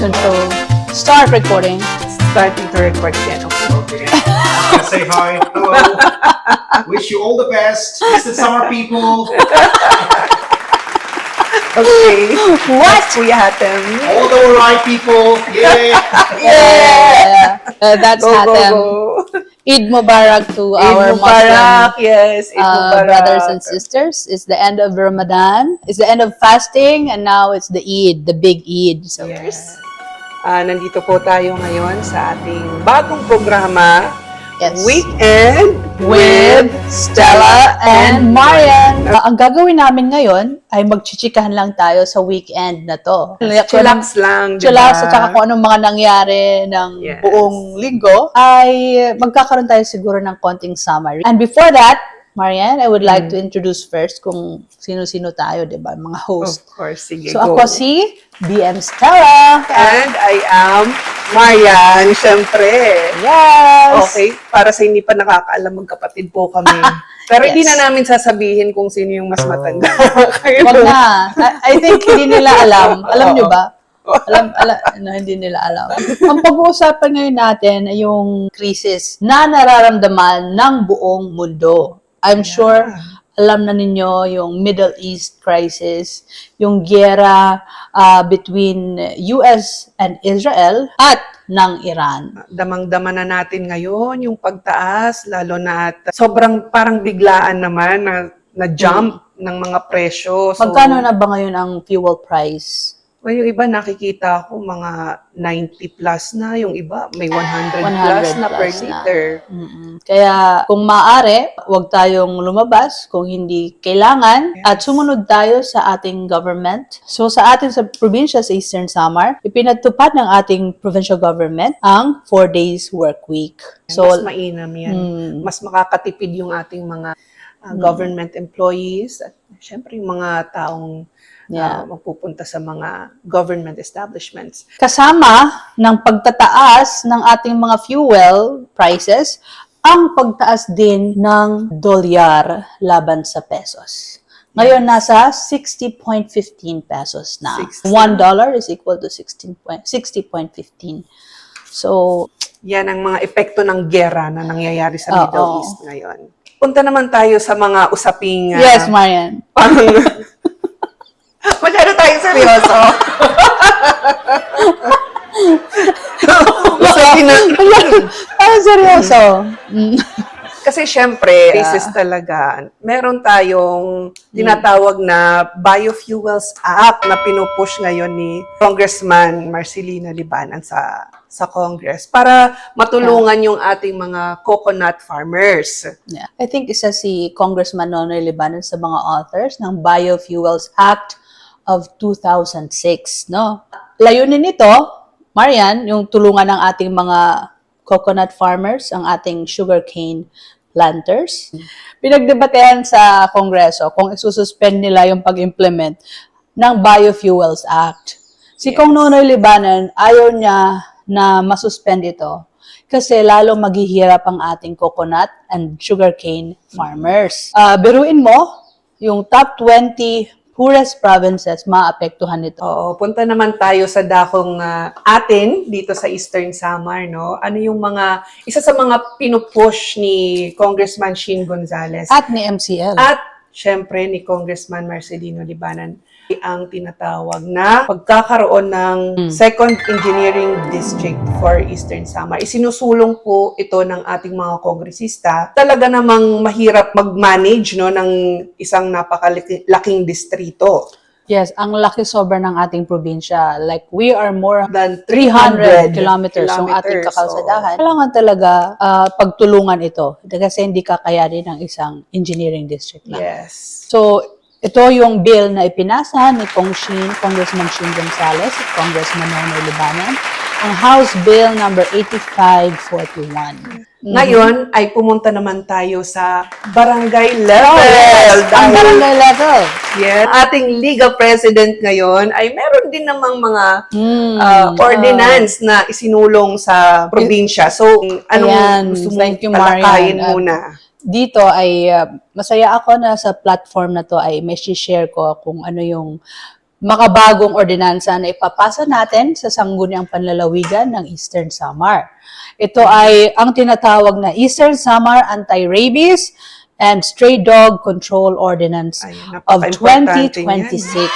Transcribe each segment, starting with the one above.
control. Start recording. Starting to record again. Okay. I'm gonna say hi. Hello. Wish you all the best. Mr. Summer people. Okay. What? Kuya Hatem. All the right people. Yeah. Yeah. That's Go, go, Hatem. go. Eid Mubarak to our Eid Mubarak. Muslim Yes, Eid Mubarak. brothers and sisters. It's the end of Ramadan. It's the end of fasting, and now it's the Eid, the big Eid. So Yes. Nandito po tayo ngayon sa ating bagong programa, Yes. Weekend with Stella and Marian. Ang gagawin namin ngayon ay magchichikahan lang tayo sa weekend na to. Chillax lang, di ba? Chillax at saka kung anong mga nangyari ng Yes. buong linggo ay magkakaroon tayo siguro ng konting summary. And before that, Marian, I would like to introduce first kung sino-sino tayo, di ba? Mga host. Of course, sige, So go. ako si BM Stella. And I am Marian, syempre. Yes! Okay, para sa hindi pa nakakaalam, magkapatid po kami. Pero hindi Yes. na namin sasabihin kung sino yung mas matanda. Wag na. I think hindi nila alam. Alam nyo ba? Hindi nila alam. Ang pag-uusapan ngayon natin ay yung krisis na nararamdaman ng buong mundo. I'm sure alam na ninyo yung Middle East crisis, yung giyera between US and Israel at ng Iran. Damang-dama na natin ngayon yung pagtaas, lalo na at sobrang parang biglaan naman na jump ng mga presyo. So, Magkano na ba ngayon ang fuel price? well, yung iba nakikita ko mga 90 plus na, yung iba may 100 plus na per plus na. liter. Kaya kung maaari, huwag tayong lumabas kung hindi kailangan at sumunod tayo sa ating government. So sa atin sa probinsya sa Eastern Samar, ipinatupad ng ating provincial government ang 4 days work week. So Mas mainam yan. Mas makakatipid yung ating mga government employees at syempre yung mga taong magpupunta sa mga government establishments. kasama ng pagtataas ng ating mga fuel prices, ang pagtaas din ng dolyar laban sa pesos. Ngayon, nasa 60.15 pesos na. 60. $1 is equal to 60.15. So, Yan ang mga epekto ng gera na nangyayari sa Oo. Middle East ngayon. Punta naman tayo sa mga usaping... yes, Marian. Masyado tayo seryoso. Usapin na... Seryoso. Kasi syempre, basis talaga, meron tayong tinatawag na Biofuels Act na pinupush ngayon ni Congressman Marcelina Libanan sa Congress para matulungan yung ating mga coconut farmers. Yeah. I think isa si Congressman Nonoy Libanon sa mga authors ng Biofuels Act of 2006, no? Layunin nito, Marian, yung tulungan ng ating mga coconut farmers, ang ating sugarcane planters. Pinagdebatehan sa Kongreso kung isususpend nila yung pag-implement ng Biofuels Act. Si Kong Nonoy Libanon, ayaw niya na masuspend ito kasi lalong maghihirap ang ating coconut and sugarcane farmers. Biruin mo, yung top 20 poorest provinces, maapektuhan nito. Oo, punta naman tayo sa dakong atin dito sa Eastern Samar, no? Ano yung isa sa mga pinupush ni Congressman Sheen Gonzales At ni MCL. at syempre ni Congressman Marcelino Libanan ang tinatawag na pagkakaroon ng Second Engineering District for Eastern Samar. Isinusulong po ito ng ating mga kongresista. Talaga namang mahirap mag-manage, no, ng isang napakalaking distrito. Yes, ang laki sobra ng ating probinsya. Like, we are more Than 300 kilometers ang ating kilometers. kakalsadahan. Kailangan talaga pagtulungan ito kasi hindi kakayanin ng isang engineering district lang. Yes. So, ito yung bill na ipinasa ni Congressman Sheen Gonzales at Congressman Nonoy Libanon, ang House Bill number 8541. Ngayon ay pumunta naman tayo sa barangay level. Yes, ang barangay level. Yes. Ating legal president ngayon ay meron din namang mga ordinance na isinulong sa probinsya. So, anong Ayan, gusto mong thank you, talakayin Marian. muna? Dito ay masaya ako na sa platform na to ay may share ko kung ano yung makabagong ordinansa na ipapasa natin sa sangguniang panlalawigan ng Eastern Samar. Ito ay ang tinatawag na Eastern Samar Anti-Rabies and Stray Dog Control Ordinance Ay, of napaka-importante 2026.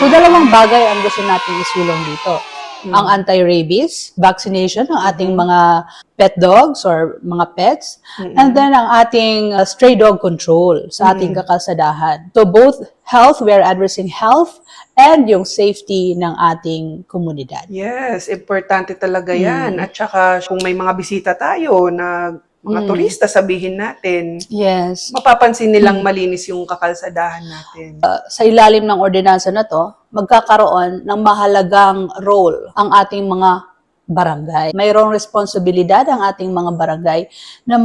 So, dalawang bagay ang gusto nating isulong dito. Ang anti-rabies vaccination ng ating mga pet dogs or mga pets, and then ang ating stray dog control sa ating kakalsadahan. So both health, we are addressing health and yung safety ng ating komunidad. Yes, importante talaga yan. At saka kung may mga bisita tayo na mga turista, sabihin natin, Yes. mapapansin nilang malinis yung kakalsadahan natin. Sa ilalim ng ordinansa na to, magkakaroon ng mahalagang role ang ating mga barangay. Mayroong responsibilidad ang ating mga barangay na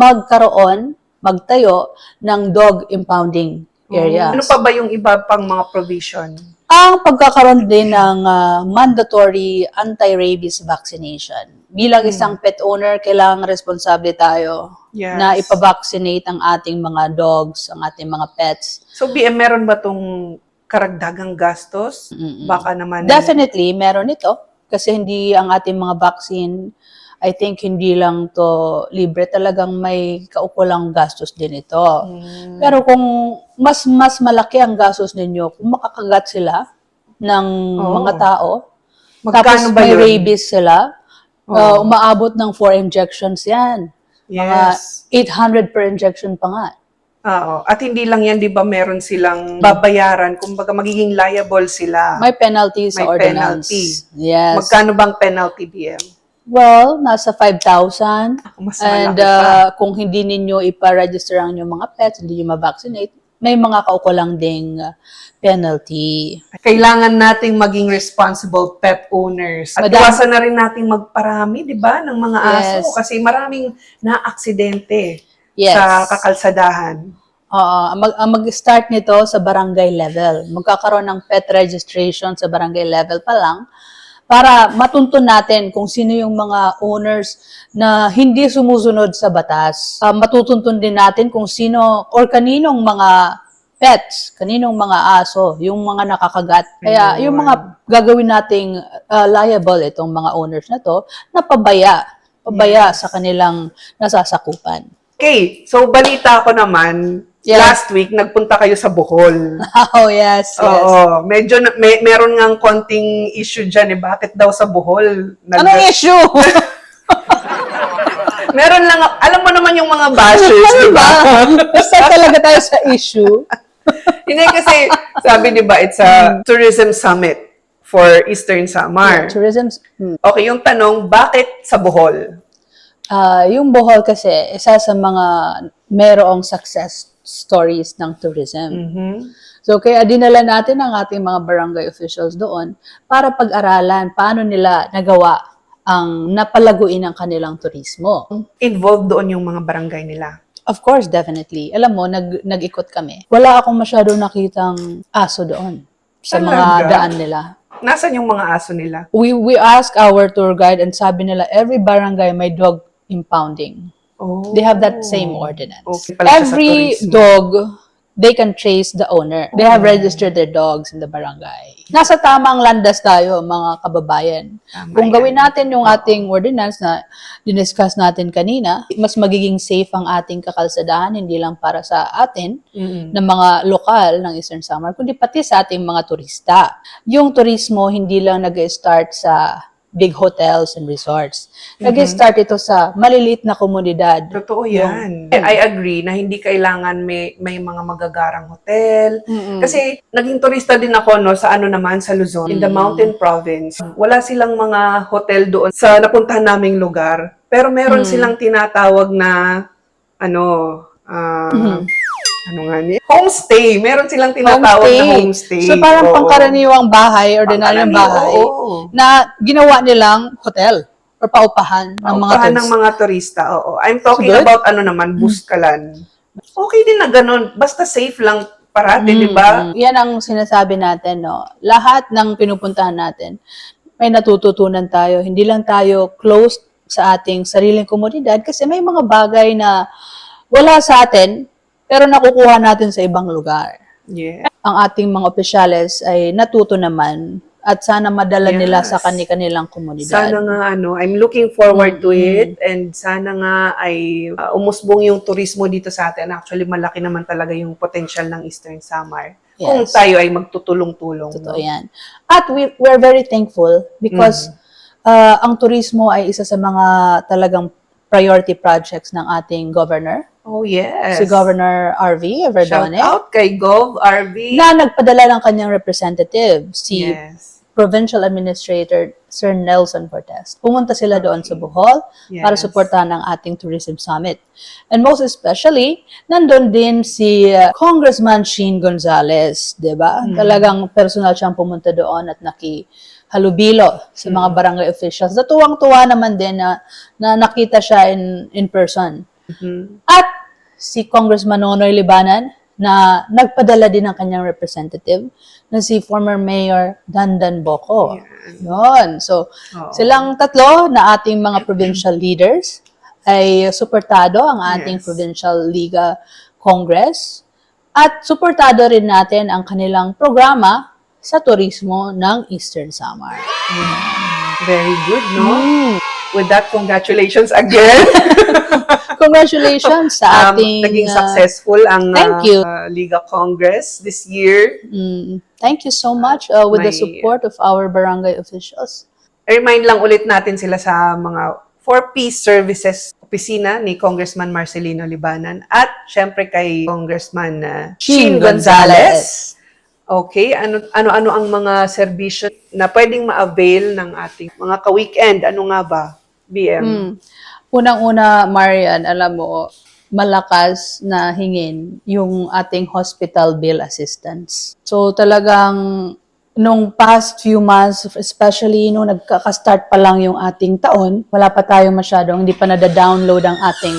magtayo ng dog impounding areas. Ano pa ba yung iba pang mga provision? Ang pagkakaroon din ng mandatory anti-rabies vaccination. Bilang isang pet owner, kailangan responsable tayo Yes. na ipavaccinate ang ating mga dogs, ang ating mga pets. So, BM, meron ba tong karagdagang gastos? Baka naman... Definitely, meron ito. Kasi hindi ang ating mga vaccine, I think hindi lang to libre. Talagang may kaukulang gastos din ito. Pero kung mas malaki ang gastos ninyo, kung makakagat sila ng mga tao, tapos Magkano ba may yun? rabies sila, umaabot ng 4 injections yan. Yes. Mga 800 per injection pa nga. Oo. At hindi lang yan, di ba, meron silang babayaran. Kumbaga, magiging liable sila. May penalty sa May ordinance. penalty. Yes. Magkano bang penalty, BM? Well, nasa 5,000. Mas And malaki pa. kung hindi ninyo ipa-register ang inyong mga pets, hindi nyo ma-vaccinate, may mga kaukulang ding penalty. Kailangan nating maging responsible pet owners. At Madam- iwasan na rin nating magparami, di ba, ng mga aso. Yes. Kasi maraming na-aksidente Yes. sa kakalsadahan. Oo, ang mag-start nito sa barangay level. Magkakaroon ng pet registration sa barangay level pa lang para matuntun natin kung sino yung mga owners na hindi sumusunod sa batas. Matutuntun din natin kung sino or kaninong mga pets, kaninong mga aso, yung mga nakakagat. Kaya yung mga gagawin nating liable itong mga owners na to, na pabaya sa kanilang nasasakupan. Okay, so balita ko naman, Yeah. last week, nagpunta kayo sa Bohol. Oh, yes, yes. Oo, medyo meron ngang konting issue dyan eh. Bakit daw sa Bohol? Anong issue? Meron lang, alam mo naman yung mga bashers, di ba? Basta talaga tayo sa issue. Hindi kasi, sabi di ba, it's a tourism summit for Eastern Samar. Tourism. Okay, yung tanong, bakit sa Bohol? Yung Bohol kasi, isa sa mga merong success stories ng tourism. So, kaya dinala natin ang ating mga barangay officials doon para pag-aralan paano nila nagawa ang napalaguin ang kanilang turismo. Involved doon yung mga barangay nila. Of course, definitely. Alam mo, nag-ikot kami. Wala akong masyadong nakitang aso doon sa mga Talaga? daan nila. Nasaan yung mga aso nila? We asked our tour guide and sabi nila, every barangay may dog impounding. Oh. They have that same ordinance. Okay pala siya sa Every turismo. dog, they can trace the owner. They have registered their dogs in the barangay. Nasa tamang landas tayo, mga kababayan. Tama Kung yan. gawin natin yung ating ordinance na diniscuss natin kanina, mas magiging safe ang ating kakalsadahan, hindi lang para sa atin, ng mga lokal ng Eastern Samar, kundi pati sa ating mga turista. Yung turismo, hindi lang nag-start sa big hotels and resorts. Nag-start ito sa maliliit na komunidad. Totoo yan. I agree na hindi kailangan may mga magagarang hotel. Kasi naging turista din ako no, sa sa Luzon, in the mountain province. Wala silang mga hotel doon sa napuntahan naming lugar. Pero meron silang tinatawag na ano nga niya? Homestay. Meron silang tinatawag na homestay. So parang Oo. pangkaraniwang bahay, ordinaryong bahay, oo. na ginawa nilang hotel or paupahan ng mga Paupahan ng turista. mga turista, oo. I'm talking So good. about buskalan. Okay din na ganun. Basta safe lang parati, di ba? Yan ang sinasabi natin, no? Lahat ng pinupuntahan natin, may natututunan tayo. Hindi lang tayo close sa ating sariling komunidad kasi may mga bagay na wala sa atin, pero nakukuha natin sa ibang lugar. Yeah. ang ating mga opisyales ay natuto naman at sana madala nila sa Yes. kanilang komunidad. Sana nga I'm looking forward to it, and sana nga ay umusbong yung turismo dito sa atin. Actually, malaki naman talaga yung potential ng Eastern Samar. Kung Yes. tayo ay magtutulong-tulong. Totoo no? yan. At we're very thankful because ang turismo ay isa sa mga talagang priority projects ng ating governor, Oh, yes. si Governor RV Shout Verdone, out kay Gov. RV. na nagpadala ng kanyang representative, si Yes. Provincial Administrator Sir Nelson Cortez. Pumunta sila doon sa Bohol para Yes. suportahan ang ating Tourism Summit. And most especially, nandun din si Congressman Sheen Gonzales, di ba? Talagang personal siyang pumunta doon at nakihalubilo sa mga barangay officials. Natuwang-tuwa naman din na nakita siya in person. At si Congressman Nonoy Libanan, na nagpadala din ng kanyang representative na si former Mayor Dandan Boco. Yun. So, silang tatlo na ating mga provincial leaders ay suportado ang ating Yes. Provincial Liga Congress at suportado rin natin ang kanilang programa sa turismo ng Eastern Samar. Very good, no? With that, congratulations again. Congratulations sa ating... Naging successful ang thank you. Liga Congress this year. Thank you so much with the May- support of our barangay officials. I-remind lang ulit natin sila sa mga 4P services opisina ni Congressman Marcelino Libanan at syempre kay Congressman Sheen Sheen Gonzales. Okay, ano ang mga serbisyo na pwedeng ma-avail ng ating mga ka-weekend? Ano nga ba, BM? Unang-una, Marian, alam mo, malakas na hingin yung ating hospital bill assistance. So talagang nung past few months, especially nung nagkaka-start pa lang yung ating taon, wala pa tayong masyadong, hindi pa nada-download ang ating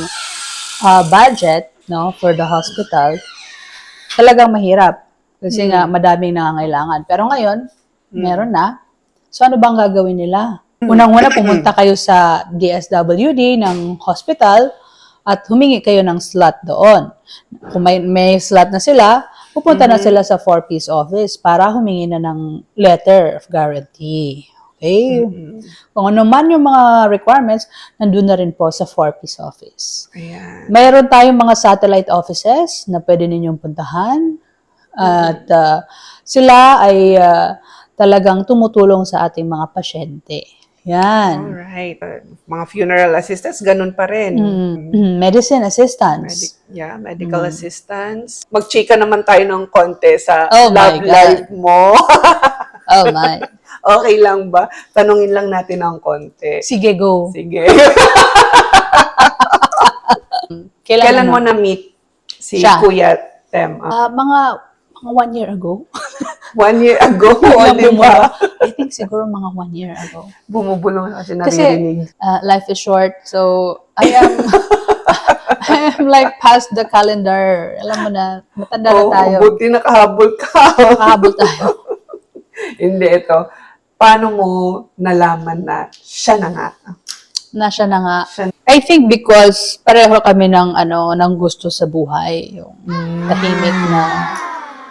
budget, no, for the hospital. Talagang mahirap. Kasi nga, madaming nangangailangan. Pero ngayon, meron na. So, ano bang gagawin nila? Unang-una, pumunta kayo sa DSWD ng hospital at humingi kayo ng slot doon. Kung may slot na sila, pupunta na sila sa 4P's office para humingi na ng letter of guarantee. Okay? Kung ano man yung mga requirements, nandun na rin po sa 4P's office. Ayan. Mayroon tayong mga satellite offices na pwede ninyong puntahan. At sila ay talagang tumutulong sa ating mga pasyente. Yan. Alright. Mga funeral assistants, ganun pa rin. Medicine assistance. Medical assistance. Mag-chika naman tayo ng konti sa Oh my love God. life mo. Oh my. Okay lang ba? Tanungin lang natin ng konti. Sige, go. Sige. Kailan Kailan mo na-meet si Siya. Kuya Tem? Mga 1 year ago. 1 year ago, Biglang di ba? I think siguro mga 1 year ago. Bumubulong kasi Kasi naririnig. life is short, so I am I am like past the calendar. Alam mo na, matanda na tayo. Buti nakahabol ka. Makahabol tayo. Hindi, ito. Paano mo nalaman na siya na nga? Na siya na nga. Siya- I think because pareho kami ng gusto sa buhay. Yung tahimik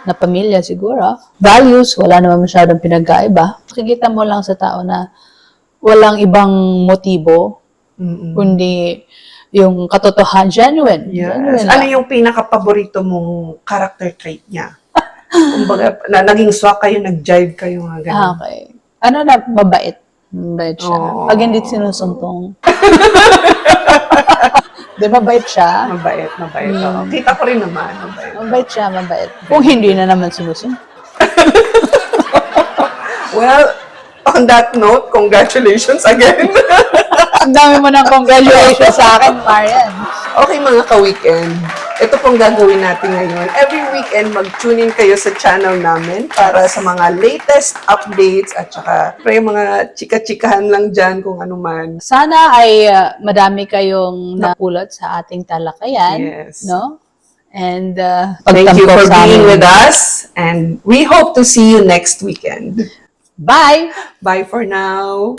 na pamilya siguro. Values, wala naman masyadong pinagkaiba. Makikita mo lang sa tao na walang ibang motibo, kundi yung katotohanan, genuine. Genuine Yes. lang. Ano yung pinaka-paborito mong character trait niya? Kumbaga, naging swak kayo, nag-jive kayo nga ganun. Okay. Ano na, mabait. Mabait siya. Oo. Pag hindi sinusumpong. Di mabait siya. Mabait. Oo. Kita ko rin naman, mabait. Mabait siya, mabait. Kung hindi na naman sinusumpong. Well, on that note, congratulations again. Ang dami mo ng congratulations sa akin, Marian. Okay mga ka-weekend, ito pong gagawin natin ngayon. Every weekend, mag-tune in kayo sa channel namin para sa mga latest updates at saka yung mga chika-chikahan lang dyan kung ano man. Sana ay madami kayong napulot sa ating talakayan. Yes. No? And Thank you pagtampok for sa being amin. with us and we hope to see you next weekend. Bye! Bye for now.